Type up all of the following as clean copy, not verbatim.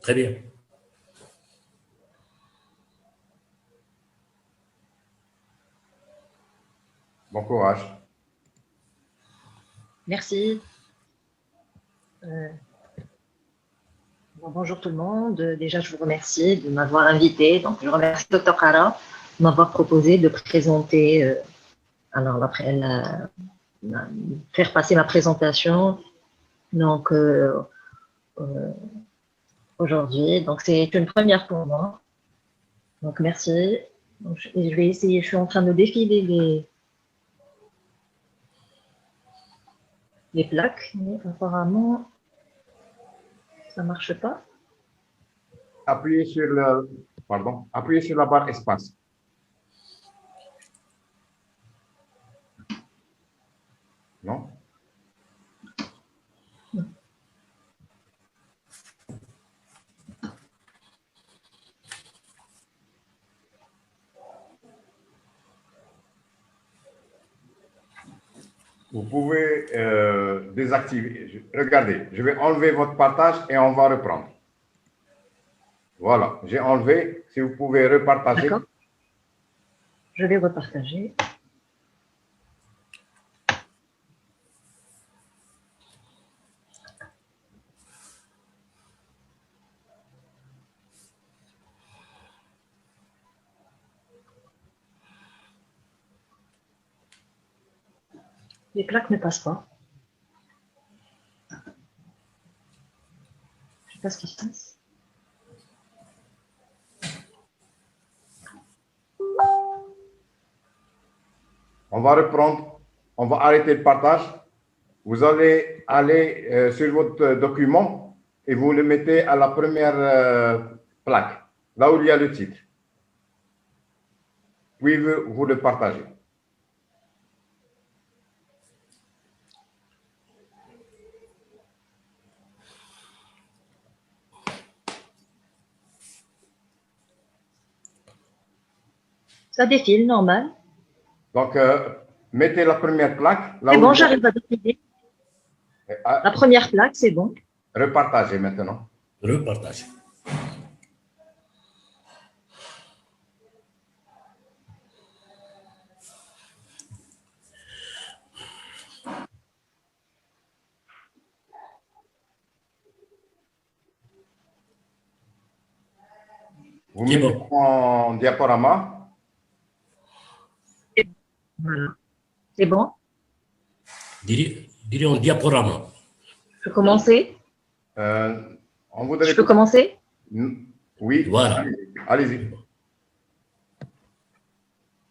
Très bien. Bon courage. Merci. Bonjour tout le monde. Déjà, je vous remercie de m'avoir invité. Donc, je remercie Dr. Kara de m'avoir proposé de présenter, faire passer ma présentation. Donc, aujourd'hui, donc c'est une première pour moi. Donc, merci. Donc, je vais essayer. Je suis en train de défiler les plaques, mais apparemment, ça marche pas. Appuyez sur appuyez sur la barre espace. Non? Vous pouvez désactiver. Regardez, je vais enlever votre partage et on va reprendre. Voilà, j'ai enlevé. Si vous pouvez repartager. D'accord. Je vais repartager. Les plaques ne passent pas. Je ne sais pas ce qui se passe. On va reprendre. On va arrêter le partage. Vous allez aller sur votre document et vous le mettez à la première plaque, là où il y a le titre. Puis vous le partagez. Ça défile, normal. Donc, mettez la première plaque. C'est bon, j'arrive à défiler. La première plaque, c'est bon. Repartagez maintenant. Repartage. Vous mettez en diaporama. Voilà. C'est bon? Dirais en diaporama. Je peux commencer? On voudrait... Je peux commencer? Oui. Voilà. Allez-y.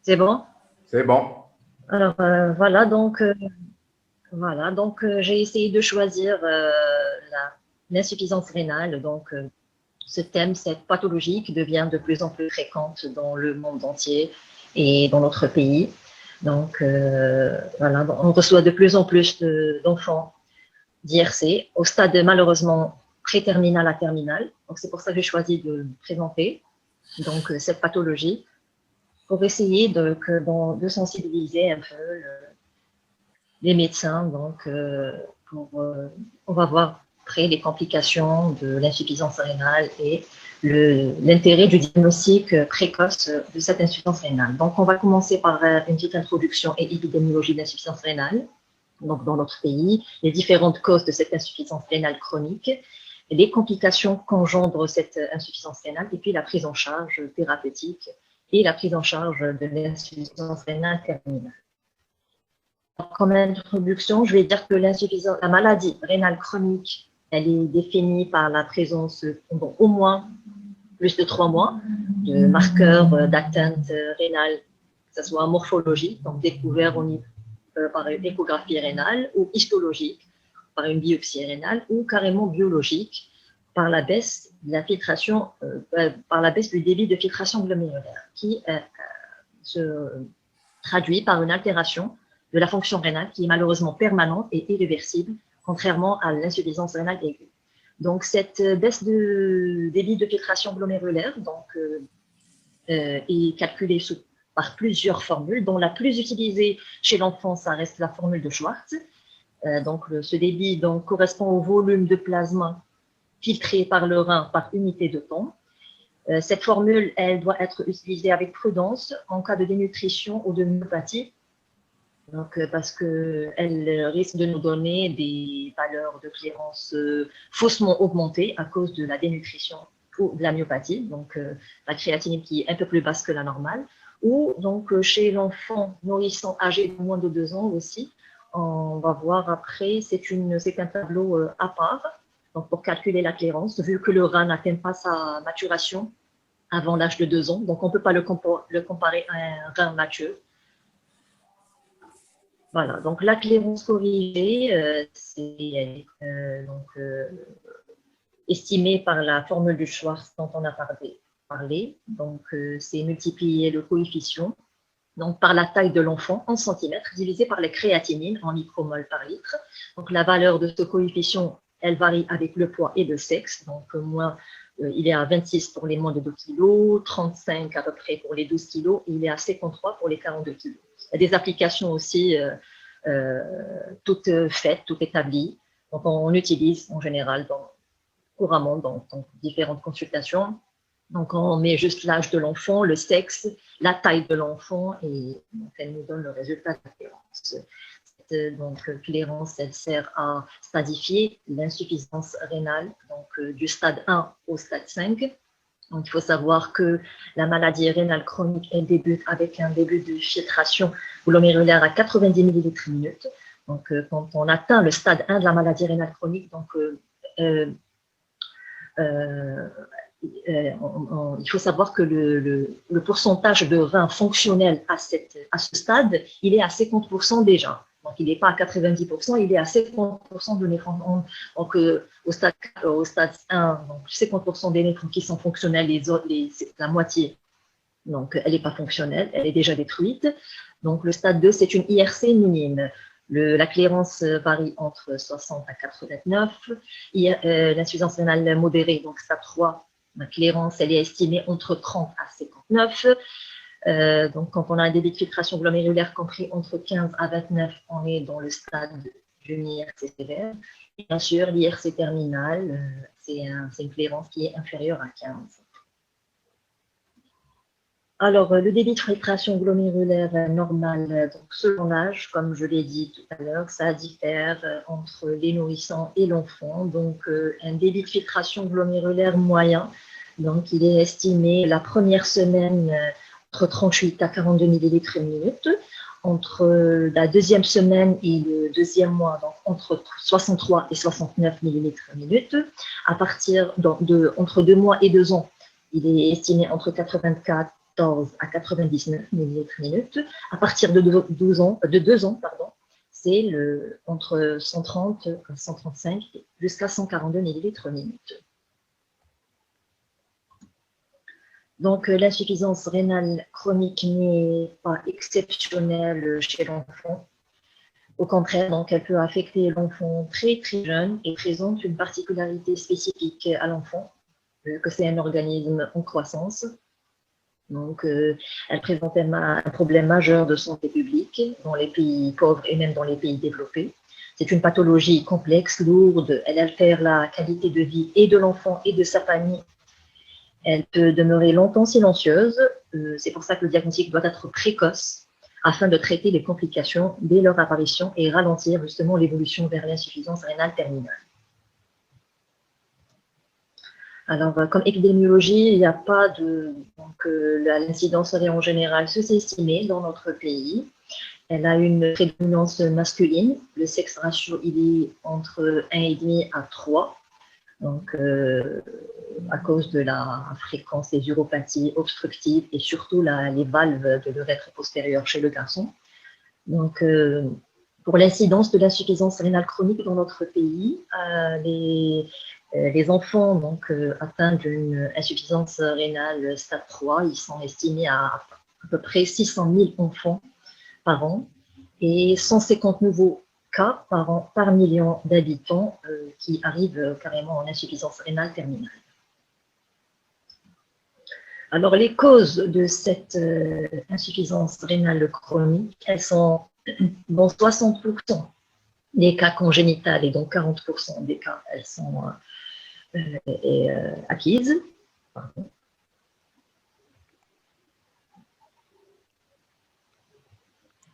C'est bon? C'est bon. Alors, voilà, donc, j'ai essayé de choisir l'insuffisance rénale. Donc, ce thème, cette pathologie qui devient de plus en plus fréquente dans le monde entier et dans notre pays. Donc, voilà, on reçoit de plus en plus d'enfants d'IRC au stade malheureusement pré-terminal à terminal. Donc, c'est pour ça que j'ai choisi de présenter donc, cette pathologie pour essayer de sensibiliser un peu les médecins. Donc, on va voir après les complications de l'insuffisance rénale et l'intérêt du diagnostic précoce de cette insuffisance rénale. Donc, on va commencer par une petite introduction et épidémiologie de l'insuffisance rénale. Donc, dans notre pays, les différentes causes de cette insuffisance rénale chronique, les complications qu'engendre cette insuffisance rénale, et puis la prise en charge thérapeutique et la prise en charge de l'insuffisance rénale terminale. Comme introduction, je vais dire que la maladie rénale chronique, elle est définie par la présence pendant au moins plus de 3 mois de marqueurs d'atteinte rénale, que ce soit morphologique, donc découvert par une échographie rénale, ou histologique, par une biopsie rénale, ou carrément biologique, par la baisse de la filtration, par la baisse du débit de filtration glomérulaire, qui se traduit par une altération de la fonction rénale qui est malheureusement permanente et irréversible, contrairement à l'insuffisance rénale aiguë. Donc, cette baisse de débit de filtration glomérulaire est calculée par plusieurs formules, dont la plus utilisée chez l'enfant, ça reste la formule de Schwartz. Ce débit correspond au volume de plasma filtrée par le rein par unité de temps. Cette formule, elle doit être utilisée avec prudence en cas de dénutrition ou de myopathie, donc, parce qu'elle risque de nous donner des valeurs de clairance faussement augmentées à cause de la dénutrition ou de la myopathie, donc la créatinine qui est un peu plus basse que la normale, ou donc chez l'enfant nourrissant âgé de moins de 2 ans aussi. On va voir après, c'est un tableau à part, donc pour calculer la clairance, vu que le rein n'atteint pas sa maturation avant l'âge de 2 ans, donc on ne peut pas le comparer à un rein mature. Voilà, donc la clairance corrigée, c'est estimée par la formule de Schwartz dont on a parlé. Donc, c'est multiplier le coefficient donc par la taille de l'enfant en centimètres divisé par les créatinines en micromoles par litre. Donc, la valeur de ce coefficient, elle varie avec le poids et le sexe. Donc, moi, il est à 26 pour les moins de 2 kg, 35 à peu près pour les 12 kg, et il est à 53 pour les 42 kg. Il y a des applications aussi toutes faites, toutes établies. Donc, on utilise en général couramment dans différentes consultations. Donc, on met juste l'âge de l'enfant, le sexe, la taille de l'enfant, et donc, elle nous donne le résultat de la clairance. Donc, clairance, elle sert à stadifier l'insuffisance rénale, donc du stade 1 au stade 5. Donc, il faut savoir que la maladie rénale chronique, elle débute avec un début de filtration glomérulaire à 90 ml/min. Donc, quand on atteint le stade 1 de la maladie rénale chronique, donc, il faut savoir que le pourcentage de reins fonctionnels à ce stade, il est à 50% déjà. Donc, il n'est pas à 90%, il est à 50% de néphrons. Donc, au stade 1, donc 50% des néphrons qui sont fonctionnels, la moitié, donc elle n'est pas fonctionnelle, elle est déjà détruite. Donc, le stade 2, c'est une IRC minime. La clairance varie entre 60 à 89. L'insuffisance rénale modérée, donc stade 3, la clairance, elle est estimée entre 30 à 59. Donc, quand on a un débit de filtration glomérulaire compris entre 15 à 29, on est dans le stade d'une IRC sévère. Et bien sûr, l'IRC terminale, c'est une clairance qui est inférieure à 15. Alors, le débit de filtration glomérulaire normal, donc selon l'âge, comme je l'ai dit tout à l'heure, ça diffère entre les nourrissants et l'enfant. Donc, un débit de filtration glomérulaire moyen, donc il est estimé la première semaine entre 38 à 42 ml/min, entre la deuxième semaine et le deuxième mois, donc entre 63 et 69 ml/min. À partir entre 2 mois et 2 ans, il est estimé entre 84 à 99 ml/min. À partir de 2 ans, c'est entre 130 à 135 jusqu'à 142 ml/min. Donc, l'insuffisance rénale chronique n'est pas exceptionnelle chez l'enfant. Au contraire, donc, elle peut affecter l'enfant très très jeune et présente une particularité spécifique à l'enfant, que c'est un organisme en croissance. Donc, elle présente un problème majeur de santé publique dans les pays pauvres et même dans les pays développés. C'est une pathologie complexe, lourde, elle altère la qualité de vie et de l'enfant et de sa famille. Elle peut demeurer longtemps silencieuse, c'est pour ça que le diagnostic doit être précoce afin de traiter les complications dès leur apparition et ralentir justement l'évolution vers l'insuffisance rénale terminale. Alors, comme épidémiologie, il n'y a pas de… Donc, l'incidence serait en général sous-estimée dans notre pays. Elle a une prédominance masculine. Le sexe ratio, il est entre 1,5 à 3. Donc, à cause de la fréquence des uropathies obstructives et surtout les valves de l'urètre postérieur chez le garçon. Donc, pour l'incidence de l'insuffisance rénale chronique dans notre pays, les enfants donc, atteints d'une insuffisance rénale stade 3, ils sont estimés à peu près 600 000 enfants par an et 150 nouveaux cas par an par million d'habitants qui arrivent carrément en insuffisance rénale terminale. Alors, les causes de cette insuffisance rénale chronique, elles sont dans 60% des cas congénitales et donc 40% des cas, elles sont est acquise.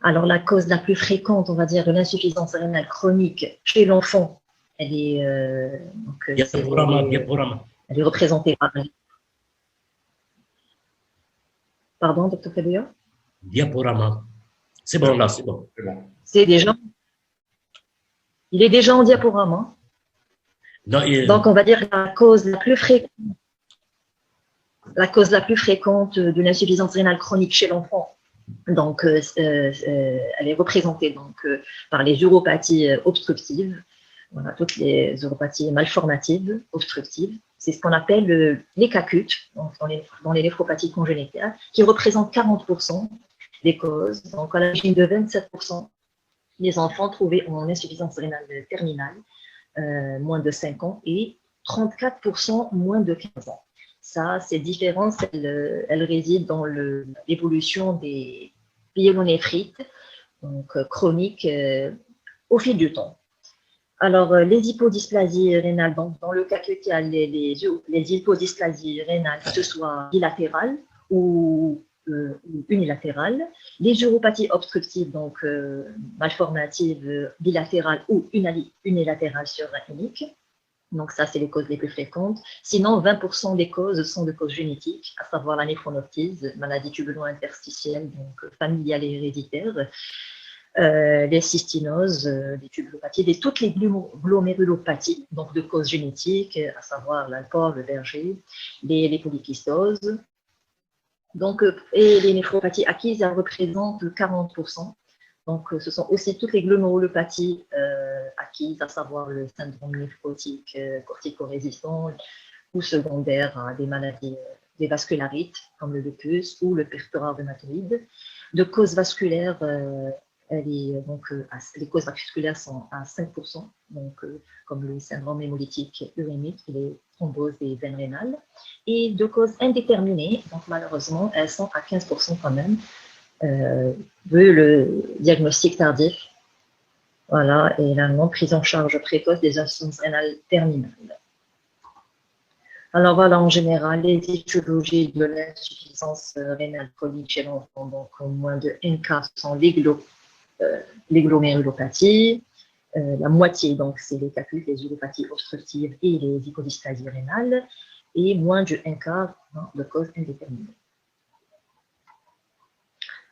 Alors, la cause la plus fréquente, on va dire, de l'insuffisance rénale chronique chez l'enfant, elle est, elle est représentée par... Pardon, docteur Fabio? Diaporama. C'est bon, là, c'est bon. C'est déjà... Il est déjà en diaporama. Non, donc, on va dire la cause la plus fréquente de l'insuffisance rénale chronique chez l'enfant, donc, elle est représentée donc, par les uropathies obstructives, voilà, toutes les uropathies malformatives obstructives. C'est ce qu'on appelle les CACUT, donc dans les néphropathies congénitales, qui représentent 40% des causes. Donc, à l'origine de 27% des enfants trouvés en insuffisance rénale terminale, moins de 5 ans, et 34% moins de 15 ans. Ça, ces différences, elles résident dans l'évolution des pyélonéphrites, donc chroniques, au fil du temps. Alors, les hypodysplasies rénales, donc dans le cas qu'il y a les hypodysplasies rénales, que ce soit bilatérales ou unilatérales, les uropathies obstructives, donc malformatives bilatérales ou unilatérales surrénaliques. Donc ça, c'est les causes les plus fréquentes. Sinon, 20% des causes sont de causes génétiques, à savoir la néphronophtise, maladie tubulo-interstitielle, donc familiale et héréditaire, les cystinoses, les tubulopathies, toutes les glomérulopathies, donc de causes génétiques, à savoir l'alcool, le verger, les polykystoses. Donc, et les néphropathies acquises, elles représentent 40%. Donc, ce sont aussi toutes les glomérulopathies acquises, à savoir le syndrome néphrotique corticorésistant ou secondaire à des maladies, des vascularites, comme le lupus ou le purpura rhumatoïde. De causes vasculaires, les causes vasculaires sont à 5%, donc, comme le syndrome hémolytique urémique et les thromboses des veines rénales. Et de causes indéterminées, donc malheureusement, elles sont à 15% quand même, vu le diagnostic tardif, voilà, et la non-prise en charge précoce des insuffisances rénales terminales. Alors voilà, en général, les étiologies de l'insuffisance rénale chronique chez l'enfant, donc au moins de 1 cas sont les glomérulopathies, la moitié, donc c'est les CACUT, les uropathies obstructives et les hypodysplasies rénales, et moins de 1 cas de cause indéterminée.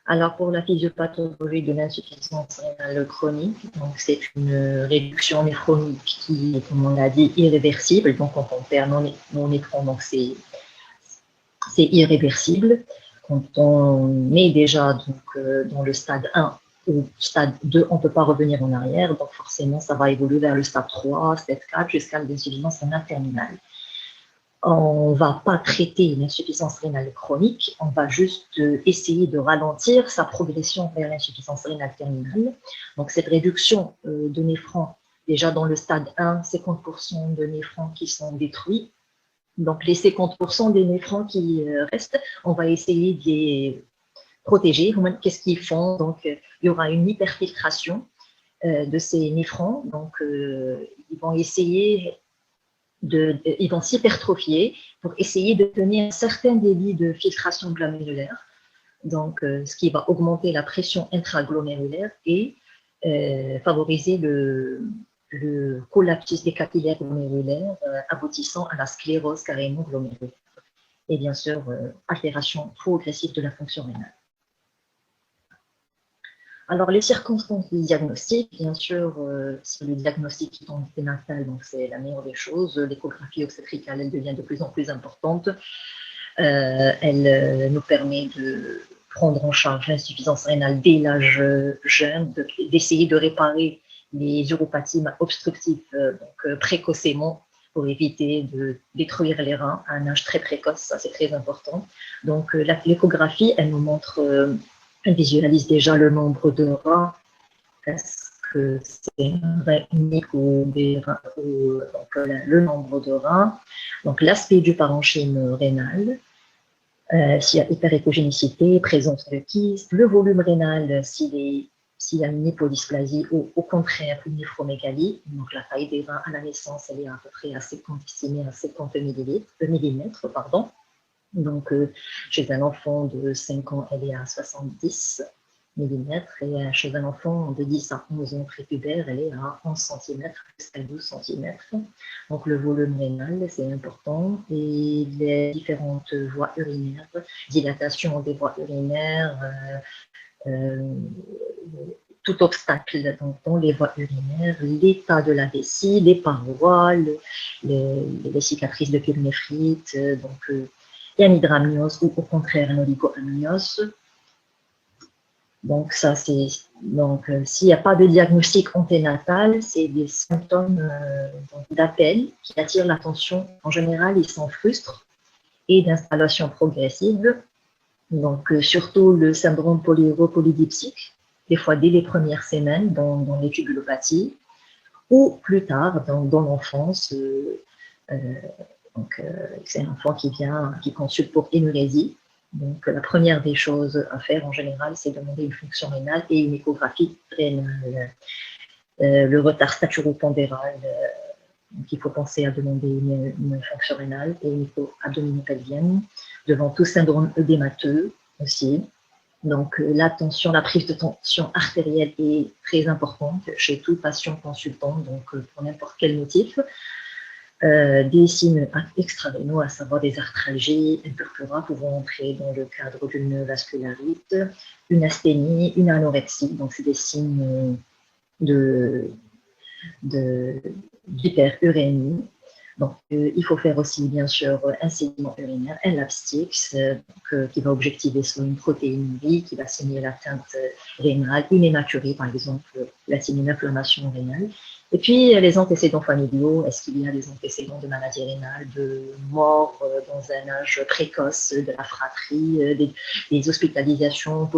Alors, pour la physiopathologie de l'insuffisance rénale chronique, donc c'est une réduction néphronique qui est, comme on l'a dit, irréversible. Donc, quand on perd nos néphrons, donc c'est irréversible. Quand on est déjà donc, dans le stade 1 ou stade 2, on ne peut pas revenir en arrière. Donc, forcément, ça va évoluer vers le stade 3, stade 4, jusqu'à l'insuffisance rénale terminale. On ne va pas traiter l'insuffisance rénale chronique, on va juste essayer de ralentir sa progression vers l'insuffisance rénale terminale. Donc, cette réduction de néphrons, déjà dans le stade 1, 50% de néphrons qui sont détruits. Donc, les 50% des néphrons qui restent, on va essayer de les protéger. Qu'est-ce qu'ils font? Donc, il y aura une hyperfiltration de ces néphrons. Donc, ils vont essayer ils vont s'hypertrophier pour essayer de tenir un certain débit de filtration glomérulaire, donc ce qui va augmenter la pression intraglomérulaire et favoriser le collapsus des capillaires glomérulaires aboutissant à la sclérose carino-glomérulaire et bien sûr altération progressive de la fonction rénale. Alors, les circonstances du diagnostic, bien sûr, si le diagnostic est anténatal, donc c'est la meilleure des choses. L'échographie obstétricale, elle devient de plus en plus importante. Elle nous permet de prendre en charge l'insuffisance rénale dès l'âge jeune, d'essayer de réparer les uropathies obstructives donc, précocement pour éviter de détruire les reins à un âge très précoce, ça c'est très important. Donc, l'échographie, elle nous montre... Elle visualise déjà le nombre de reins. Est-ce que c'est un rein unique ou des reins, donc, le nombre de reins. Donc, l'aspect du parenchyme rénal, s'il y a hyperéchogénicité, présence de kyste, le volume rénal, s'il est s'il y a une hypodysplasie ou au contraire une néphromégalie. Donc la taille des reins à la naissance, elle est à peu près estimée à 50 millimètres, pardon. Donc chez un enfant de 5 ans, elle est à 70 millimètres, et chez un enfant de 10 à 11 ans prépubère, elle est à 11 cm jusqu'à 12 cm. Donc le volume rénal, c'est important, et les différentes voies urinaires, dilatation des voies urinaires, tout obstacle donc, dans les voies urinaires, l'état de la vessie, les parois, les cicatrices de pyélonéphrite, donc et un hydramnios ou au contraire un oligoamnios. Donc ça c'est donc s'il n'y a pas de diagnostic anténatal, c'est des symptômes d'appel qui attirent l'attention. En général, ils sont frustres et d'installation progressive. Donc surtout le syndrome polyuropolydipsique, des fois dès les premières semaines dans les tubulopathies, ou plus tard dans l'enfance. C'est un enfant qui consulte pour énurésie. Donc, la première des choses à faire en général, c'est demander une fonction rénale et une échographie rénale. Le retard staturopondéral, donc il faut penser à demander une fonction rénale et une écho-abdominopelvienne. Devant tout syndrome œdémateux aussi. Donc, la prise de tension artérielle est très importante chez tout patient consultant, donc pour n'importe quel motif. Des signes extra-rénaux, à savoir des arthralgies, un purpura pouvant entrer dans le cadre d'une vascularite, une asthénie, une anorexie. Donc, c'est des signes d'hyperurémie. Donc, il faut faire aussi, bien sûr, un sédiment urinaire, un labstix, qui va objectiver sur une protéinurie, qui va signer l'atteinte rénale, une hématurie, par exemple, la signe une inflammation rénale. Et puis, les antécédents familiaux, est-ce qu'il y a des antécédents de maladie rénale, de mort dans un âge précoce, de la fratrie, des hospitalisations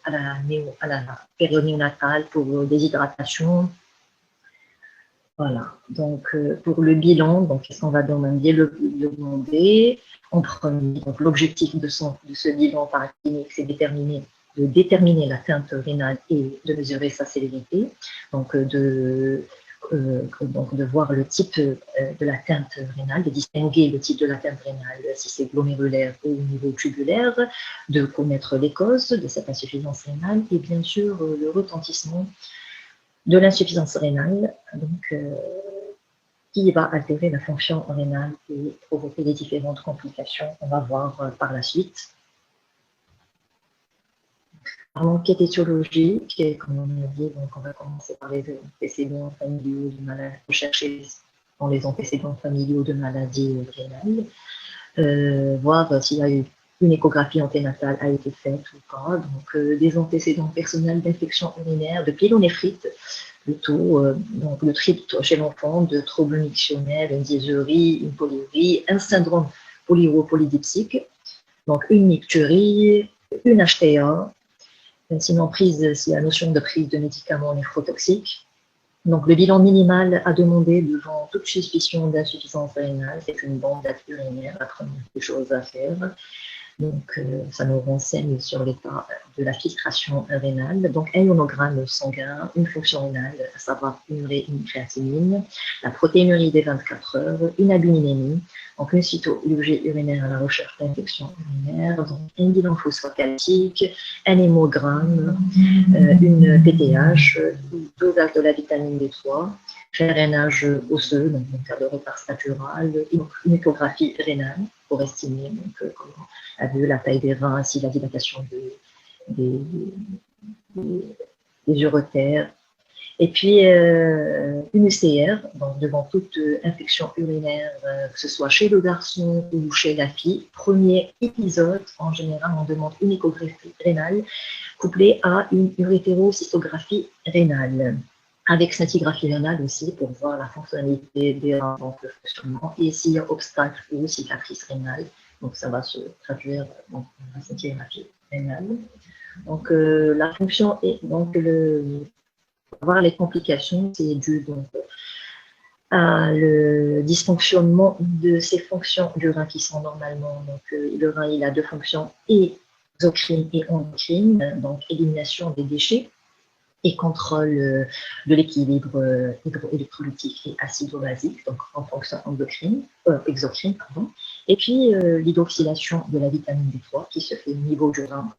à la période néonatale pour déshydratation. Voilà, donc pour le bilan, qu'est-ce qu'on va demander en premier? Donc l'objectif de ce bilan paraclinique, c'est de déterminer l'atteinte rénale et de mesurer sa sévérité. Donc de voir le type de l'atteinte rénale, de distinguer le type de l'atteinte rénale, si c'est glomérulaire ou au niveau tubulaire, de connaître les causes de cette insuffisance rénale et bien sûr le retentissement de l'insuffisance rénale, donc, qui va altérer la fonction rénale et provoquer les différentes complications qu'on va voir par la suite. Par l'enquête étiologique, et comme on a dit, donc on va commencer par les antécédents familiaux de maladies, rechercher dans les antécédents familiaux de maladies rénales, voir s'il y a eu une échographie anténatale a été faite ou pas, donc des antécédents personnels d'infection urinaire, de pyélonéphrite, plutôt, donc le triple chez l'enfant, de troubles mictionnels, une dysurie, une polyurie, un syndrome polyuropolydipsique, donc une nicturie, une HTA, sinon s'il y a notion de prise de médicaments néphrotoxiques. Donc le bilan minimal à demander devant toute suspicion d'insuffisance rénale, c'est une bandette urinaire, la première des choses à faire. Donc, ça nous renseigne sur l'état de la filtration rénale. Donc, un ionogramme sanguin, une fonction rénale, à savoir une urée, une créatinine, la protéinurie des 24 heures, une albuminémie, donc une cytologie urinaire à la recherche d'infection urinaire, donc un bilan phosphocatique, un hémogramme, une PTH, dosage de la vitamine D3, carénage osseux, donc faire le retard statural, une échographie rénale pour estimer donc, la taille des reins, ainsi la dilatation des uretères. Et puis une ECR, donc devant toute infection urinaire, que ce soit chez le garçon ou chez la fille. Premier épisode, en général, on demande une échographie rénale couplée à une urétérocystographie rénale, avec scintigraphie rénale aussi pour voir la fonctionnalité des reins, donc le fonctionnement, et s'il y a obstacle ou cicatrice rénale. Donc, ça va se traduire dans la scintigraphie rénale. Donc, la fonction est donc voir les complications, c'est dû donc à le dysfonctionnement de ces fonctions du rein qui sont normalement. Donc, le rein, il a deux fonctions, exocrine et endocrine, donc élimination des déchets et contrôle de l'équilibre hydroélectrolytique et acido-basique, donc en fonction exocrine, pardon. Et puis l'hydroxylation de la vitamine D3 qui se fait au niveau du rein.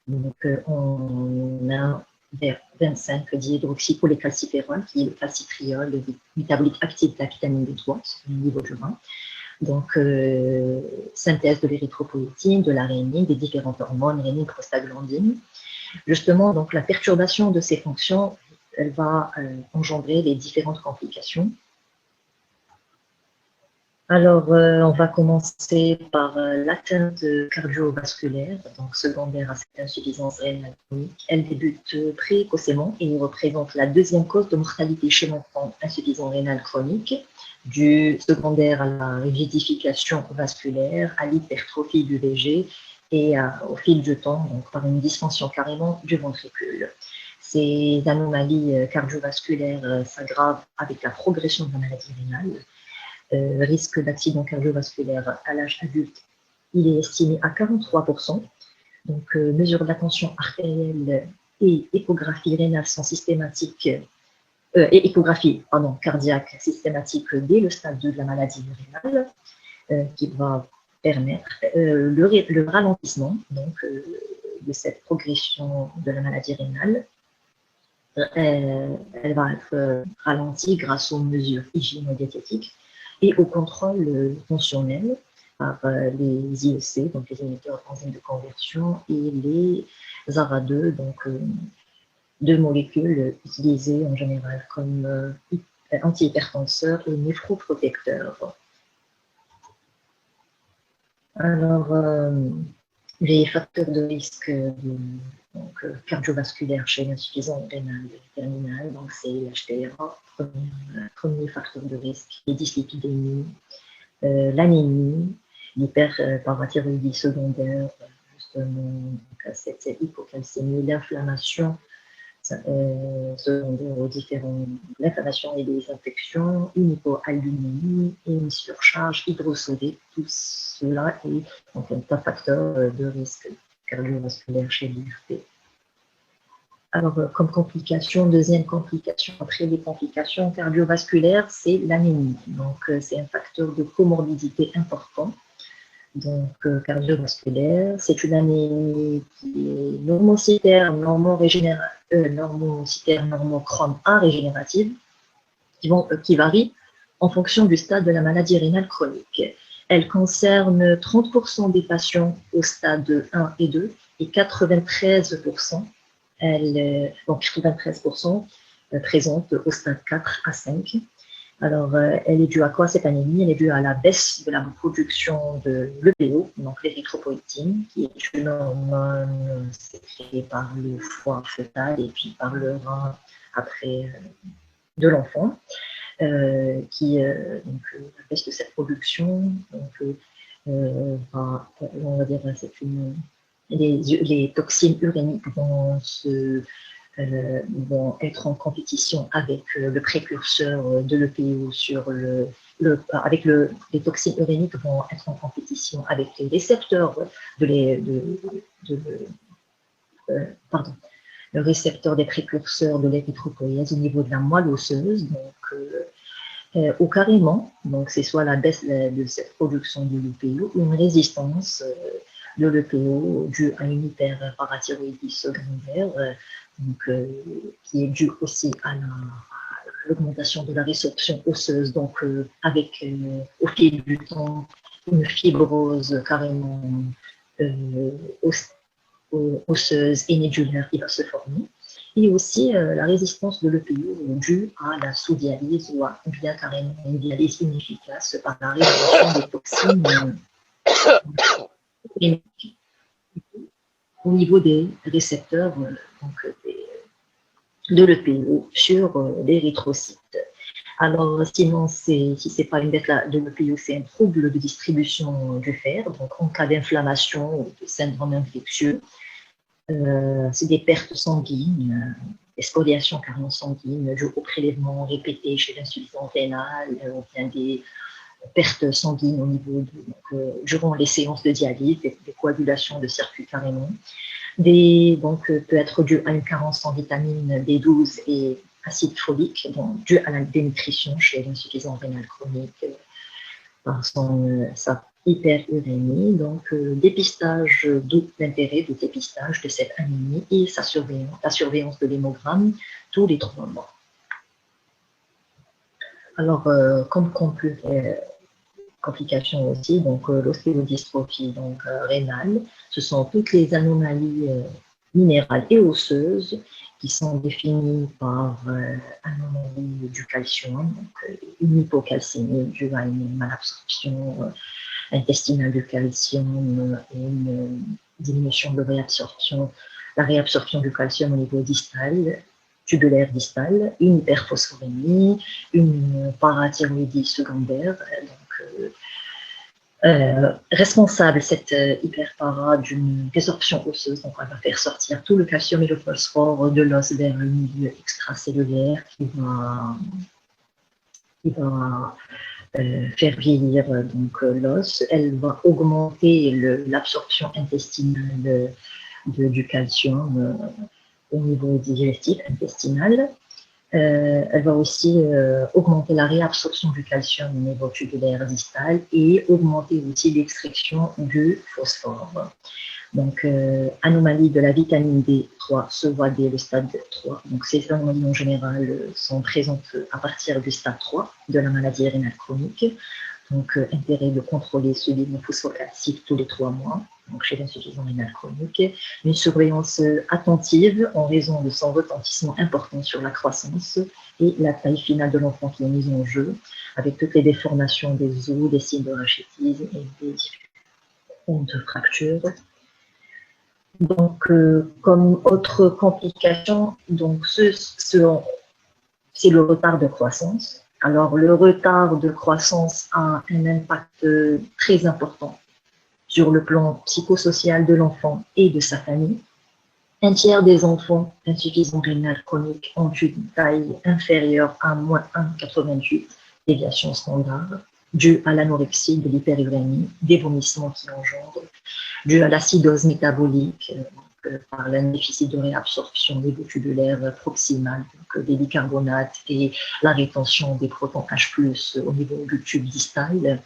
Donc on a vers 25 dihydroxycholécalciférol, qui est le calcitriol, le métabolique actif de la vitamine D3, au niveau du rein. Donc, synthèse de l'érythropoïétine, de la rénine, des différentes hormones, rénine, prostaglandine. Justement, donc, la perturbation de ces fonctions, elle va engendrer les différentes complications. Alors, on va commencer par l'atteinte cardiovasculaire, donc secondaire à cette insuffisance rénale chronique. Elle débute précocement et représente la deuxième cause de mortalité chez l'enfant insuffisant rénal chronique, due secondaire à la rigidification vasculaire, à l'hypertrophie du VG et au fil du temps, donc par une dysfonction carrément du ventricule. Ces anomalies cardiovasculaires s'aggravent avec la progression de la maladie rénale. Risque d'accident cardiovasculaire à l'âge adulte, il est estimé à 43%. Donc, mesures de la tension artérielle et échographie rénale sont systématiques, et échographie cardiaque systématique dès le stade 2 de la maladie rénale, qui va permettre le ralentissement donc, de cette progression de la maladie rénale. Elle va être ralentie grâce aux mesures hygiéno-diététiques et au contrôle tensionnel par les IEC, donc les inhibiteurs d'enzymes de conversion, et les ARA2, donc deux molécules utilisées en général comme antihypertenseurs et néphroprotecteurs. Alors, les facteurs de risque cardiovasculaire chez l'insuffisance rénale terminale, donc c'est l'HTRA, premier facteur de risque, les dyslipidémies, l'anémie, l'hyperparathyroïdie secondaire, justement, cette hypocalcémie, l'inflammation secondaire aux différents, l'inflammation et les infections, une hypoalbumémie et une surcharge hydrosodée, tout cela est donc un facteur de risque cardiovasculaire chez l'IRP. Alors, comme complication, deuxième complication, après les complications cardiovasculaires, c'est l'anémie. Donc, c'est un facteur de comorbidité important. Donc, cardiovasculaire, c'est une anémie qui est normocytaire, normochrome A régénérative, qui varie en fonction du stade de la maladie rénale chronique. Elle concerne 30% des patients au stade 1 et 2 et 93%, donc 93% présente au stade 4 à 5. Alors, elle est due à quoi cette anémie? Elle est due à la baisse de la production de l'EPO, donc l'érythropoïétine, qui est une hormone sécrétée par le foie fœtal et puis par le rein après de l'enfant. Qui donc la baisse de cette production, donc, on va dire c'est les toxines uréniques vont être en compétition avec le précurseur de l'EPO les toxines uréniques vont être en compétition avec les récepteurs le récepteur des précurseurs de l'érythropoïèse au niveau de la moelle osseuse, donc ou carrément, donc c'est soit la baisse de cette production de l'EPO ou une résistance de l'EPO due à une hyperparathyroïdie secondaire, donc, qui est due aussi à l'augmentation de la résorption osseuse, donc avec au fil du temps une fibrose carrément osseuse et nédulaire qui va se former, et aussi la résistance de l'EPO due à la sous-dialyse ou à bien carrément une dialyse inefficace par la régulation des toxines au niveau des récepteurs de l'EPO sur l'érythrocyte. Alors, sinon, si ce n'est pas une baisse de l'EPO, c'est un trouble de distribution du fer. Donc, en cas d'inflammation ou de syndrome infectieux, c'est des pertes sanguines, des spoliations carrément sanguines dues au prélèvement répété chez l'insuffisance rénale, ou bien des pertes sanguines au niveau durant les séances de dialyse, des coagulations de circuits carrément. Donc, peut être dû à une carence en vitamine B12 et acide folique, donc dû à la dénutrition chez l'insuffisance rénale chronique par sa hyperurémie. Donc, dépistage, d'où l'intérêt du dépistage de cette anémie et la surveillance de l'hémogramme tous les 3 mois. Alors, comme complications aussi, donc l'ostéodystrophie rénale, ce sont toutes les anomalies minérales et osseuses qui sont définies par anomalie du calcium, donc une hypocalcémie due à une malabsorption intestinale du calcium et une diminution de réabsorption, la réabsorption du calcium au niveau distal, tubulaire distal, une hyperphosphorémie, une parathyroïdie secondaire, donc responsable cette hyperpara d'une résorption osseuse, donc elle va faire sortir tout le calcium et le phosphore de l'os vers le milieu extracellulaire qui va faire vieillir donc l'os. Elle va augmenter l'absorption intestinale du calcium au niveau digestif intestinal. Elle va aussi augmenter la réabsorption du calcium au niveau tubulaire distal et augmenter aussi l'extraction du phosphore. Donc, anomalie de la vitamine D3 se voit dès le stade 3. Donc, ces anomalies en général sont présentes à partir du stade 3 de la maladie rénale chronique. Donc, intérêt de contrôler ce niveau phosphocalcique tous les 3 mois, donc chez l'insuffisance rénale chronique. Une surveillance attentive en raison de son retentissement important sur la croissance et la taille finale de l'enfant qui est mise en jeu, avec toutes les déformations des os, des signes de rachitisme et des différentes fractures. Donc, comme autre complication, donc c'est le retard de croissance. Alors, le retard de croissance a un impact très important sur le plan psychosocial de l'enfant et de sa famille. Un tiers des enfants insuffisants rénales chroniques ont une taille inférieure à moins 1,88, déviation standard, due à l'anorexie, de l'hyperurémie, des vomissements qui engendrent, due à l'acidose métabolique, par le déficit de réabsorption des bouts tubulaires proximales, donc des bicarbonates et la rétention des protons H+, au niveau du tube distal,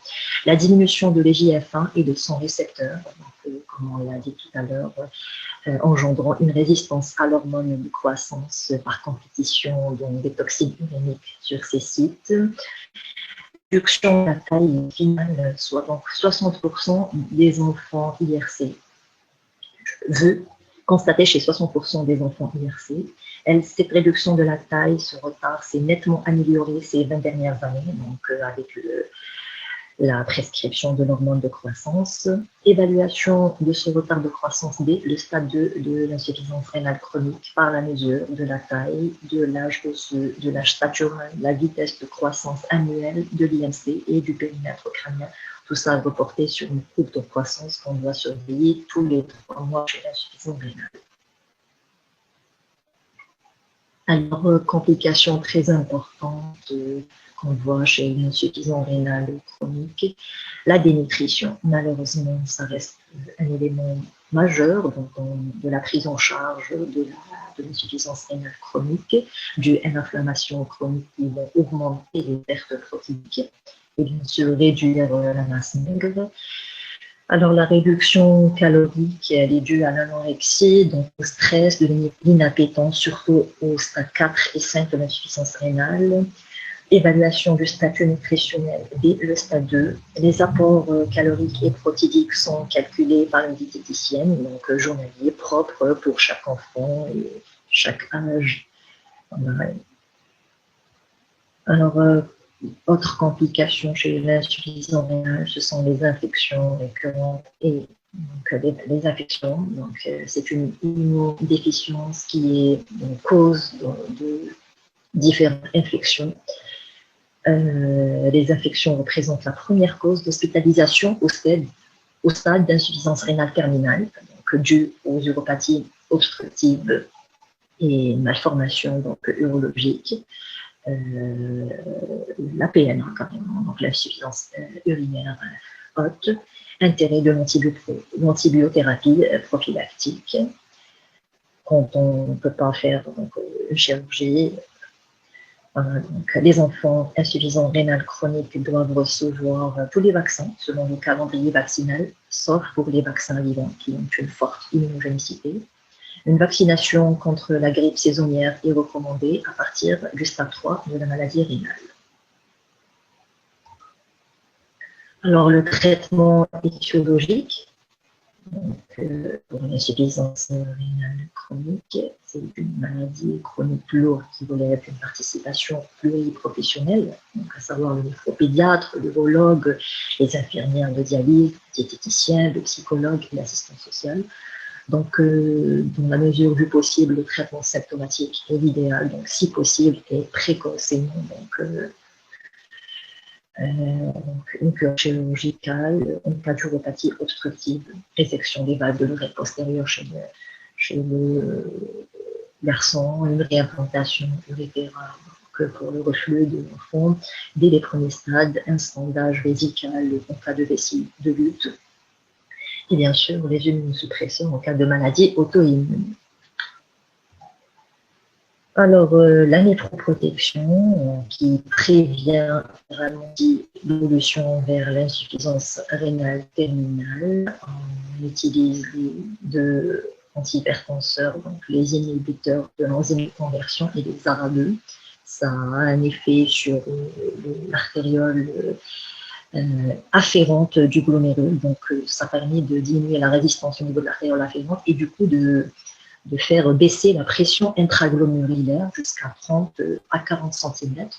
la diminution de l'EGF1 et de son récepteur, donc, comme on l'a dit tout à l'heure, engendrant une résistance à l'hormone de croissance par compétition, donc des toxines uréniques sur ces sites, réduction de la taille finale, soit donc 60% des enfants IRC constatée chez 60% des enfants IRC. Cette réduction de la taille, ce retard s'est nettement amélioré ces 20 dernières années, donc avec la prescription de l'hormone de croissance. Évaluation de ce retard de croissance dès le stade 2 de l'insuffisance rénale chronique par la mesure de la taille, de l'âge osseux, de l'âge statural, la vitesse de croissance annuelle de l'IMC et du périmètre crânien. Tout ça reporté sur une courbe de croissance qu'on doit surveiller tous les 3 mois chez l'insuffisance rénale. Alors, complications très importantes qu'on voit chez l'insuffisance rénale chronique, la dénutrition. Malheureusement, ça reste un élément majeur de la prise en charge de l'insuffisance rénale chronique, due à l'inflammation chronique qui va augmenter les pertes protéiques et bien sûr réduire la masse maigre. Alors, la réduction calorique, elle est due à l'anorexie, donc au stress, de l'inappétence, surtout au stade 4 et 5 de l'insuffisance rénale. Évaluation du statut nutritionnel dès le stade 2. Les apports caloriques et protéiques sont calculés par une diététicienne, donc journalier, propre pour chaque enfant et chaque âge. Alors, autre complication chez l'insuffisance rénale, ce sont les infections récurrentes et donc, les infections. Donc, c'est une immunodéficience qui est une cause de différentes infections. Les infections représentent la première cause d'hospitalisation au stade d'insuffisance rénale terminale, donc due aux uropathies obstructives et malformations donc, urologiques. La PNA carrément, donc l'insuffisance urinaire haute, intérêt de l'antibiothérapie prophylactique, quand on ne peut pas faire donc, une chirurgie. Donc, les enfants insuffisants rénal chroniques doivent recevoir tous les vaccins selon le calendrier vaccinal, sauf pour les vaccins vivants qui ont une forte immunogénicité. Une vaccination contre la grippe saisonnière est recommandée à partir du stade 3 de la maladie rénale. Alors, le traitement étiologique, pour l'insuffisance rénale chronique, c'est une maladie chronique lourde qui relève d'une participation pluriprofessionnelle, donc à savoir le népropédiatre, l'urologue, les infirmières de dialyse, le diététicien, le psychologue et l'assistant social. Donc, dans la mesure du possible, le traitement symptomatique est l'idéal, donc si possible, et précoce et non donc une cure chirurgicale, une cardiopathiie obstructive, résection des valves de l'oreille postérieure chez le garçon, une réimplantation urétérale que pour le reflux de l'enfant, dès les premiers stades, un sondage vésical en cas de vessie de lutte, et bien sûr les immunosuppresseurs en cas de maladie auto-immune. Alors, la néphroprotection qui prévient ralentit l'évolution vers l'insuffisance rénale terminale. On utilise deux antihypertenseurs, donc les inhibiteurs de l'enzyme de conversion et les ARA2. Ça a un effet sur l'artériole afférente du glomérule, donc ça permet de diminuer la résistance au niveau de l'artériole afférente et du coup de faire baisser la pression intraglomérulaire jusqu'à 30 à 40 cm.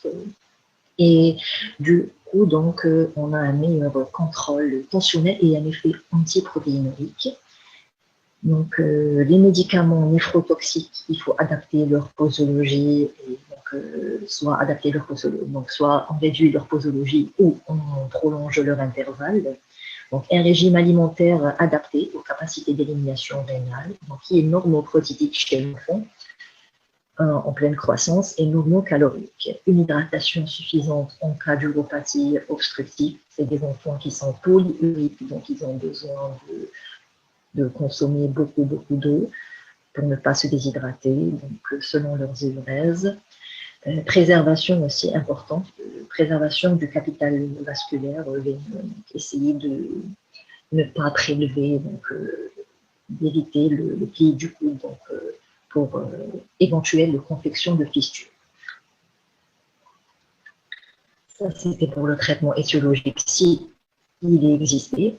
Et du coup, donc, on a un meilleur contrôle tensionnel et un effet antiprotéinurique. Donc, les médicaments néphrotoxiques, il faut adapter leur posologie, et donc, soit adapter leur posologie, donc soit on réduit leur posologie ou on prolonge leur intervalle. Donc, un régime alimentaire adapté aux capacités d'élimination rénale, donc qui est normoprotidique chez l'enfant en pleine croissance et normocalorique. Une hydratation suffisante en cas d'uropathie obstructive, c'est des enfants qui sont polyuriques, donc ils ont besoin de consommer beaucoup d'eau pour ne pas se déshydrater, donc selon leurs uréses. Préservation aussi importante, préservation du capital vasculaire, essayer de ne pas prélever, donc d'éviter le pli du coude donc, pour éventuelle confection de fistules. Ça, c'était pour le traitement étiologique, si il existait.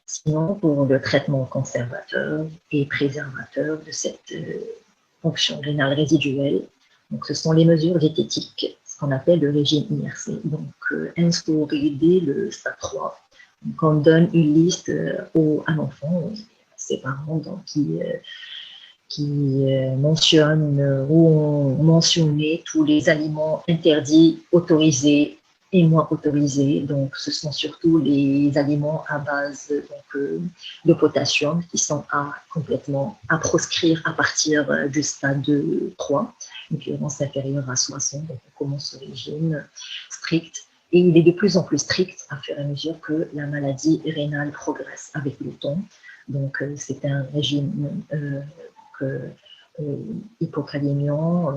Sinon, pour le traitement conservateur et préservateur de cette fonction rénale résiduelle, donc, ce sont les mesures diététiques, ce qu'on appelle le régime IRC. Donc, instauré dès le stade 3. Donc, on donne une liste à l'enfant, à ses parents, donc, qui mentionnent ou ont mentionné tous les aliments interdits, autorisés et moins autorisés. Donc, ce sont surtout les aliments à base donc, de potassium qui sont complètement à proscrire à partir du stade 3, une clémence inférieure à 60. Donc, on commence au régime strict. Et il est de plus en plus strict à fur et à mesure que la maladie rénale progresse avec le temps. Donc, c'est un régime hypokaliémiant.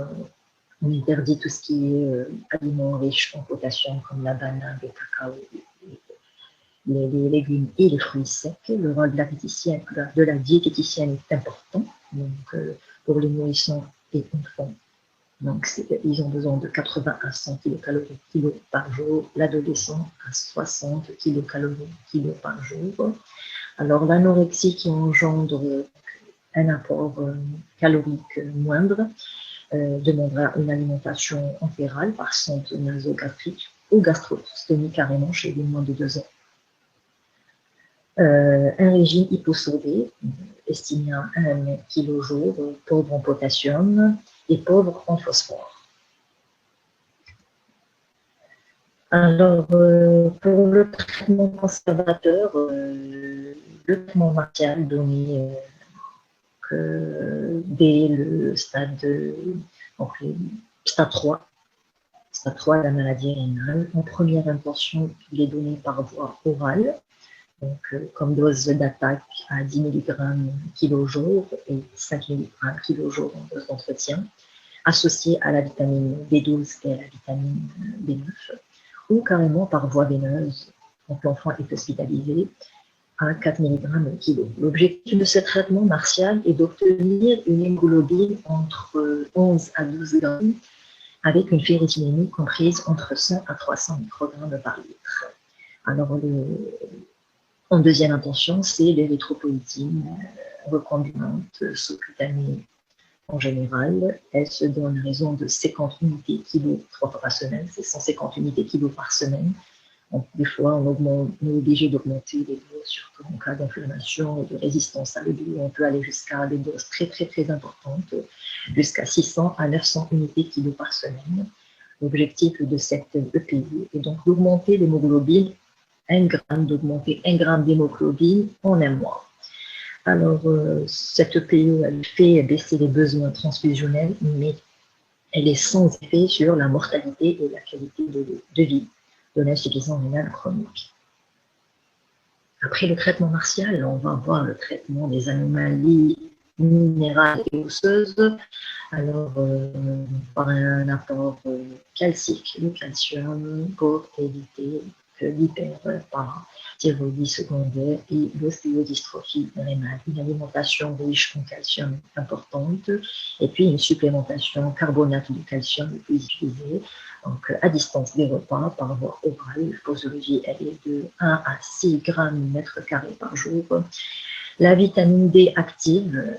On interdit tout ce qui est aliments riches en potassium, comme la banane, le cacao, les légumes et les fruits secs. Le rôle de la diététicienne est important donc, pour les nourrissons et enfants. Donc, ils ont besoin de 80 à 100 kcal par jour, l'adolescent à 60 kcal par jour. Alors, l'anorexie qui engendre un apport calorique moindre demandera une alimentation entérale par sonde nasogastrique ou gastrostomie carrément chez les moins de 2 ans. Un régime hyposorbé estimé à 1 kg jour, pauvre en potassium et pauvre en phosphore. Alors, pour le traitement conservateur, le traitement martial donné dès le stade 3, stade 3 de la maladie rénale. En première intention, il est donné par voie orale. comme dose d'attaque à 10 mg kg jour et 5 mg kg jour en dose d'entretien, associée à la vitamine B12 et à la vitamine B9, ou carrément par voie veineuse. Donc l'enfant est hospitalisé à 4 mg kg. L'objectif de ce traitement martial est d'obtenir une hémoglobine entre 11 à 12 grammes avec une ferritinémie comprise entre 100 à 300 microgrammes par litre. Alors, en deuxième intention, c'est l'érythropoïétine recombinante sous-cutanée en général. Elle se donne à raison de 50 unités kilo 3 fois par semaine, c'est 150 unités kilo par semaine. Donc, des fois, on est obligé d'augmenter les doses, surtout en cas d'inflammation et de résistance à l'eau. On peut aller jusqu'à des doses très, très, très importantes, jusqu'à 600 à 900 unités kilo par semaine. L'objectif de cette EPI est donc d'augmenter l'hémoglobine, 1 gramme, d'augmenter 1 gramme d'hémoglobine en un mois. Alors, cette EPI, elle fait baisser les besoins transfusionnels, mais elle est sans effet sur la mortalité et la qualité de vie de l'insuffisance rénale chronique. Après le traitement martial, on va voir le traitement des anomalies minérales et osseuses. Alors, par un apport calcique, le calcium, pour éviter que l'hyperparathyroïdie secondaire et l'ostéodystrophie rénale. Une alimentation riche en calcium importante et puis une supplémentation carbonate de calcium le plus utilisée. Donc, à distance des repas, par voie orale, la posologie elle est de 1 à 6 grammes mètre carré par jour. La vitamine D active,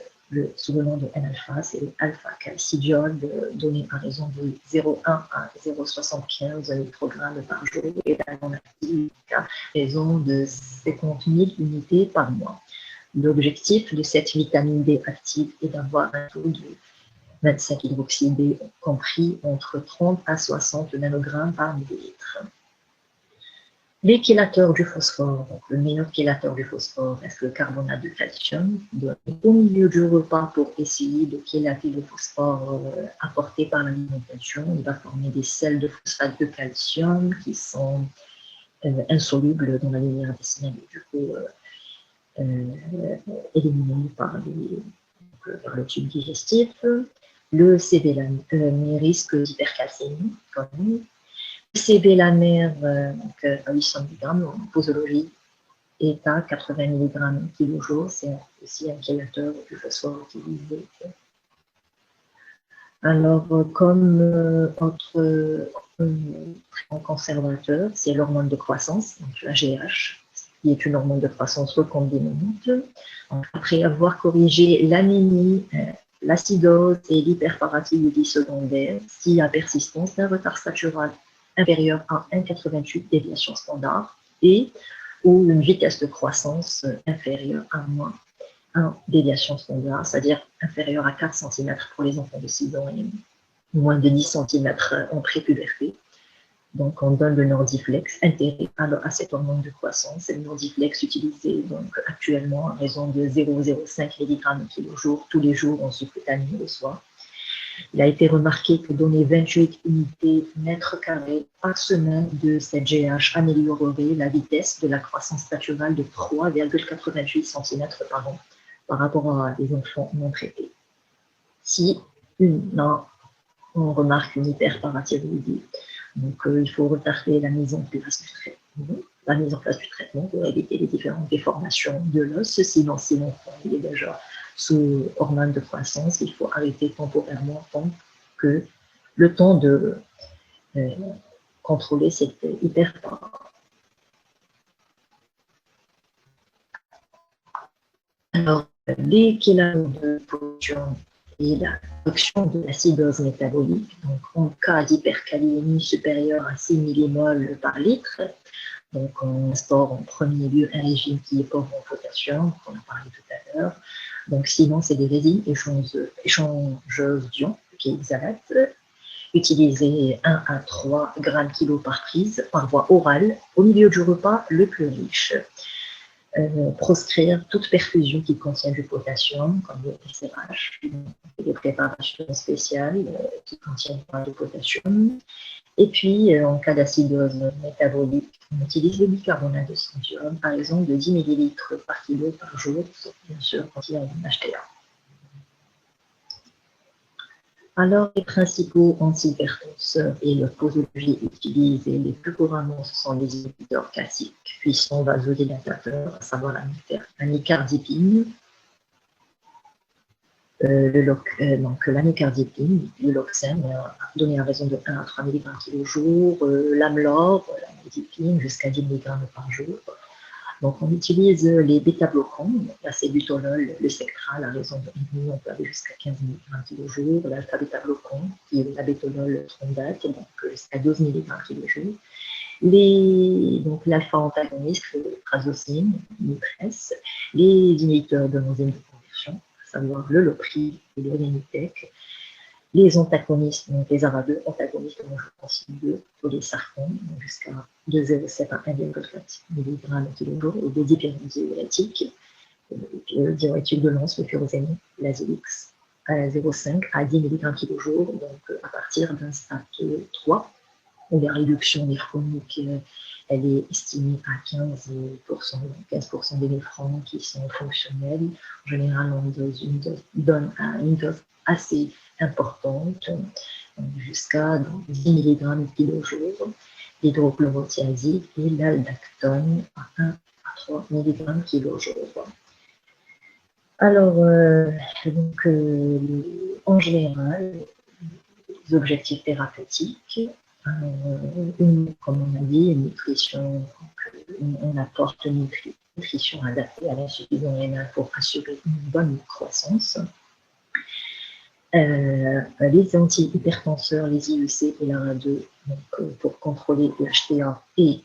sous le nom de N-alpha, c'est l'alpha-calcidiol, donné à raison de 0,1 à 0,75 microgrammes par jour, et la non-active à raison de 50 000 unités par mois. L'objectif de cette vitamine D active est d'avoir un taux de 25 hydroxydé compris entre 30 à 60 nanogrammes par millilitre. Les chélateurs du phosphore, donc le meilleur chélateur du phosphore reste le carbonate de calcium, au milieu du repas pour essayer de chélater le phosphore apporté par l'alimentation. Il va former des sels de phosphate de calcium qui sont insolubles dans la lumière intestinale et du coup éliminés par le tube digestif. Le CB risque d'hypercalcémie, quand même. Le CB-lamer, à 800 mg en posologie, est à 80 mg kg jour. C'est aussi un chélateur du phosphore utilisé. Alors, comme autre conservateur, c'est l'hormone de croissance, donc la GH, qui est une hormone de croissance recombinante. Après avoir corrigé l'anémie, l'acidose et l'hyperparathyroïdie secondaire, s'il y a persistance d'un retard statural inférieur à 1,88 déviation standard et ou une vitesse de croissance inférieure à moins 1 déviation standard, c'est-à-dire inférieure à 4 cm pour les enfants de 6 ans et moins de 10 cm en prépuberté. Donc, on donne le Nordiflex intégré à cette hormone de croissance. C'est le Nordiflex utilisé donc, actuellement à raison de 0,05 mg kg jour, tous les jours en sous-cutané le soir. Il a été remarqué que donner 28 unités mètre carré par semaine de cette GH améliorerait la vitesse de la croissance naturelle de 3,88 cm par an par rapport à des enfants non traités. Si on remarque une hyperparathyroïdie, donc il faut retarder la mise en place du traitement, pour éviter les différentes déformations de l'os. Sinon, si l'enfant est déjà sous hormone de croissance, il faut arrêter temporairement que le temps de contrôler cette hyperparathyroïdie. Alors, les chélateurs de pollution et la réduction de l'acidose métabolique, donc en cas d'hyperkaliémie supérieure à 6 millimoles par litre, donc on instaure en premier lieu un régime qui est pauvre en potassium, on a parlé tout à l'heure. Donc sinon, c'est des résines échangeuses d'ions, qui est oxalate, utilisées 1 à 3 grammes kilo par prise, par voie orale, au milieu du repas le plus riche. Proscrire toute perfusion qui contient du potassium, comme le SRH, des préparations spéciales qui contiennent pas de potassium, Et puis, en cas d'acidose métabolique, on utilise le bicarbonate de sodium, par exemple de 10 ml par kilo par jour, sauf bien sûr quand il y a une HTA. Alors, les principaux antihypertenseurs et leur posologie utilisée les plus couramment sont les inhibiteurs classiques, puissants vasodilatateurs, à savoir la nicardipine, donc l'anicardiépine, le Loxène, donné à raison de 1 à 3 mg kg jour, l'Amlor, la médipine, jusqu'à 10 mg par jour. Donc on utilise les bêta-bloquants, la cébutolol, le Sectral à raison de 1,5, on peut aller jusqu'à 15 mg kg jour, l'alpha-bêta-bloquant, qui est l'abétolol trondate, donc jusqu'à 12 mg kg jour. Donc l'alpha-antagoniste, le trazocine, l'itresse, les inhibiteurs de l'enzyme de conversion, à savoir le Lopri et le Renitec, les antagonistes, donc les ARA2, antagonistes de l'angiotensine 2, pour les sarcomes, jusqu'à 2,07 à 1,4 mg kg, et des dipyridinoétiques, le diurétique de Lens, le furosémide, l'Azélix, à 0,5 à 10 mg kg jour, donc à partir d'un stade 3, où la réduction néphronique, elle est estimée à 15% des néphrons qui sont fonctionnels. En général, on donne une dose assez importante, jusqu'à 10 mg kg jour, l'hydrochlorothiazide et l'aldactone à 1 à 3 mg kg jour. Alors, en général, les objectifs thérapeutiques, comme on a dit, une nutrition, on apporte une nutrition adaptée à l'insuffisance rénale pour assurer une bonne croissance. Les antihypertenseurs, les IEC et l'ARA2, pour contrôler l'HTA et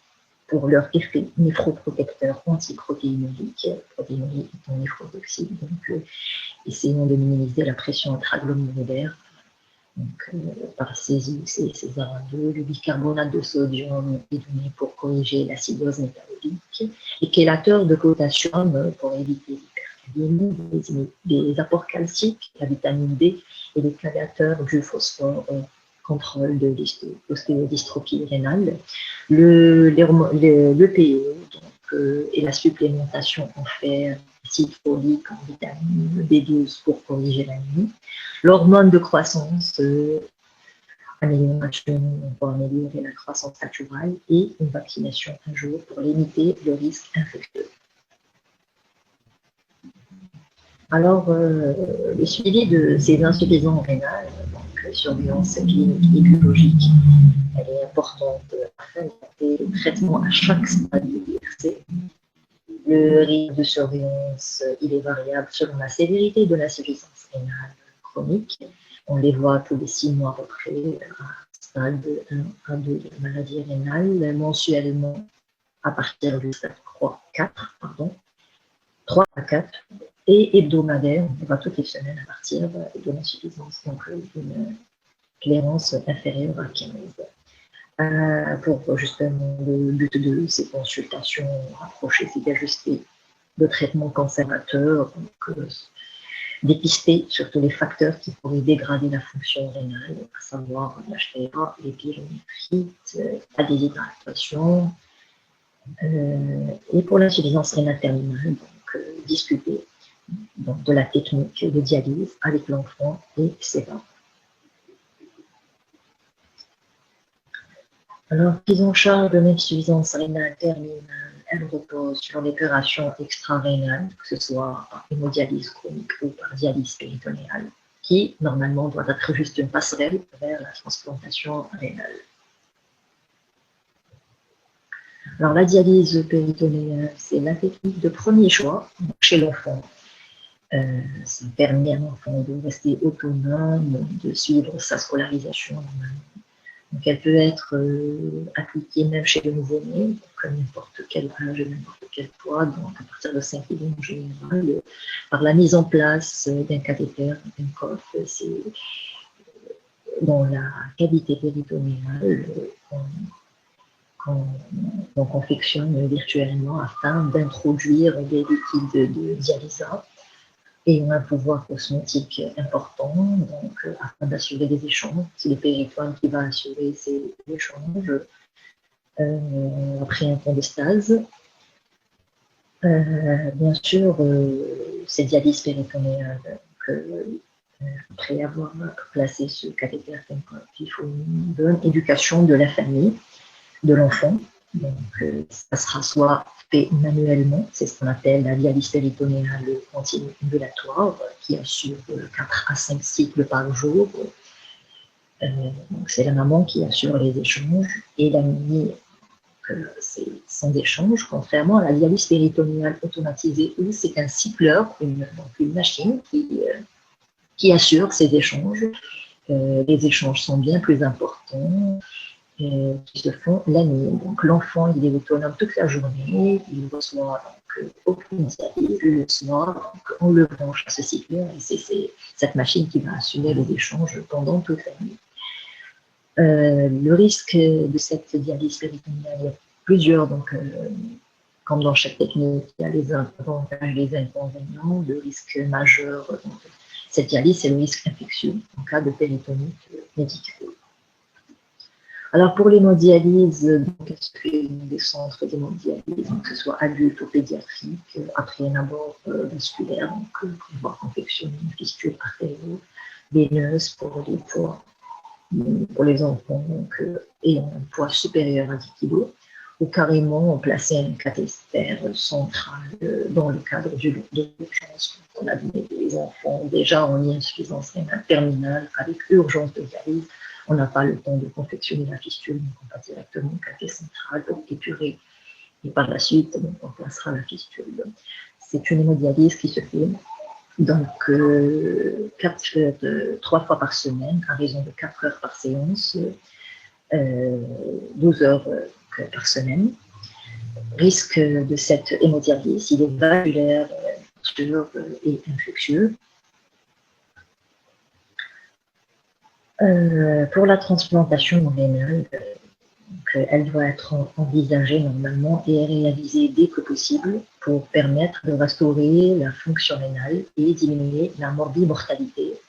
pour leur effet néphroprotecteur antiprotéinurique, protéinurie étant néphrotoxique, donc essayons de minimiser la pression intraglomérulaire. Donc, par ces IEC et ces ARA2, le bicarbonate de sodium est donné pour corriger l'acidose métabolique, les chélateurs de potassium pour éviter l'hypercalémie, les apports calciques, la vitamine D et les chélateurs du phosphore, contrôle de l'ostéodystrophie rénale, le PO et la supplémentation en fer, acide folique en vitamine B12 pour corriger l'anémie, l'hormone de croissance, amélioration pour améliorer la croissance naturelle et une vaccination un jour pour limiter le risque infectieux. Alors, le suivi de ces insuffisances rénales, donc surveillance clinique et biologique, elle est importante afin d'adapter le traitement à chaque stade de l'IRC. Le rythme de surveillance, il est variable selon la sévérité de l'insuffisance rénale chronique. On les voit tous les 6 mois à peu près, à stade 1 à 2 de la maladie rénale, mensuellement à partir du stade 3 à 4, et hebdomadaire, on voit toutes les semaines à partir de l'insuffisance, donc une clairance inférieure à 15. Pour justement le but de ces consultations rapprochées, c'est d'ajuster le traitement conservateur, donc dépister surtout les facteurs qui pourraient dégrader la fonction rénale, à savoir l'HTA, les pyélonéphrite, la déshydratation, et pour l'insuffisance rénale terminale, donc discuter donc, de la technique de dialyse avec l'enfant et ses parents. Alors, prise en charge de l'insuffisance rénale terminale, elle repose sur l'épuration extra-rénale, que ce soit par hémodialyse chronique ou par dialyse péritonéale, qui normalement doit être juste une passerelle vers la transplantation rénale. Alors, la dialyse péritonéale, c'est la technique de premier choix chez l'enfant. Ça permet à l'enfant de rester autonome, de suivre sa scolarisation normalement. Donc, elle peut être appliquée même chez le nouveau-né, comme n'importe quel âge, n'importe quel poids, donc à partir de 5 kg en général, par la mise en place d'un cathéter, d'un coffre, c'est dans la cavité péritonéale qu'on confectionne virtuellement afin d'introduire des liquides de dialysa ayant un pouvoir osmotique important, donc afin d'assurer des échanges. C'est le péritoine qui va assurer ces échanges après un temps de stase. Bien sûr, cette dialyse péritonéale, après avoir placé ce cathéter, il faut une bonne éducation de la famille, de l'enfant. Donc, ça sera soit fait manuellement, c'est ce qu'on appelle la dialyse péritonéale continue ambulatoire, qui assure 4 à 5 cycles par jour. Donc, c'est la maman qui assure les échanges et la nuit, c'est sans échange, contrairement à la dialyse péritonéale automatisée où c'est un cycleur, une machine qui assure ces échanges. Les échanges sont bien plus importants, qui se font la nuit. Donc l'enfant, il est autonome toute la journée, il reçoit aucune dialyse le soir, donc on le branche à ce cycleur et c'est cette machine qui va assurer les échanges pendant toute la nuit. Le risque de cette dialyse péritonéale, il y a plusieurs, donc comme dans chaque technique, il y a les avantages et les inconvénients. Le risque majeur de cette dialyse, c'est le risque infectieux en cas de péritonite médicale. Alors pour l'hémodialyse, qu'est-ce que des centres d'hémodialyse, que ce soit adulte ou pédiatrique, après un abord vasculaire, donc pour pouvoir confectionner une fistule artério-veineuse pour les enfants ayant un poids supérieur à 10 kg, ou carrément placer un cathéter central dans le cadre de l'urgence. On a des enfants déjà en insuffisance rénale terminale avec urgence de dialyse. On n'a pas le temps de confectionner la fistule, donc on va directement au cathéter central pour épurer. Et par la suite, on placera la fistule. C'est une hémodialyse qui se fait donc 3 fois par semaine, à raison de 4 heures par séance, 12 heures par semaine. Risque de cette hémodialyse, il est vasculaire et infectieux. Pour la transplantation rénale, elle doit être envisagée normalement et réalisée dès que possible pour permettre de restaurer la fonction rénale et diminuer la morbimortalité.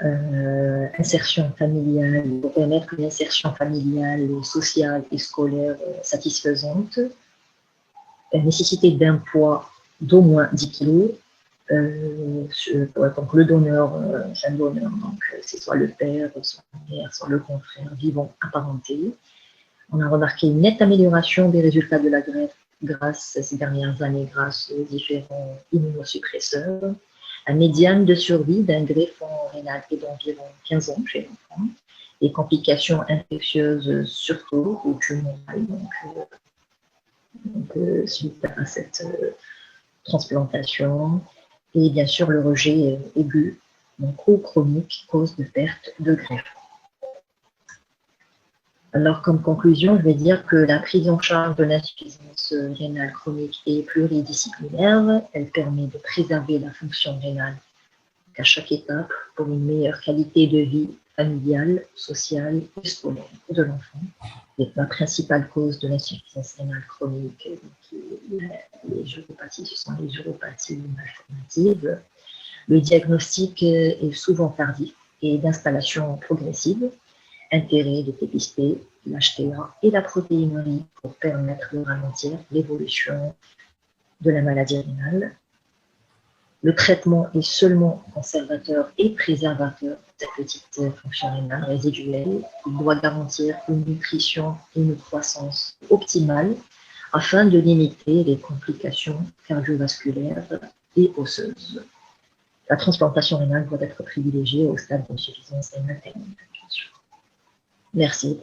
Insertion familiale, pour permettre une insertion familiale, sociale et scolaire satisfaisante. Nécessité d'un poids d'au moins 10 kg. Donc le donneur, c'est un donneur, donc c'est soit le père, soit la mère, soit le confrère vivant apparenté. On a remarqué une nette amélioration des résultats de la greffe grâce ces dernières années grâce aux différents immunosuppresseurs. Un médiane de survie d'un greffon rénal est d'environ 15 ans chez l'enfant. Les complications infectieuses surtout ou tumorales, donc suite à cette transplantation. Et bien sûr, le rejet aigu, donc ou chronique, cause de perte de greffon. Alors, comme conclusion, je vais dire que la prise en charge de l'insuffisance rénale chronique est pluridisciplinaire. Elle permet de préserver la fonction rénale à chaque étape pour une meilleure qualité de vie familiale, sociale et scolaire de l'enfant. La principale cause de l'insuffisance rénale chronique, les uropathies, ce sont les uropathies malformatives. Le diagnostic est souvent tardif et d'installation progressive. Intérêt de dépister l'HTA et la protéinurie pour permettre de ralentir l'évolution de la maladie rénale. Le traitement est seulement conservateur et préservateur de cette petite fonction rénale résiduelle. Il doit garantir une nutrition et une croissance optimale afin de limiter les complications cardiovasculaires et osseuses. La transplantation rénale doit être privilégiée au stade d'insuffisance rénale terminale. Merci.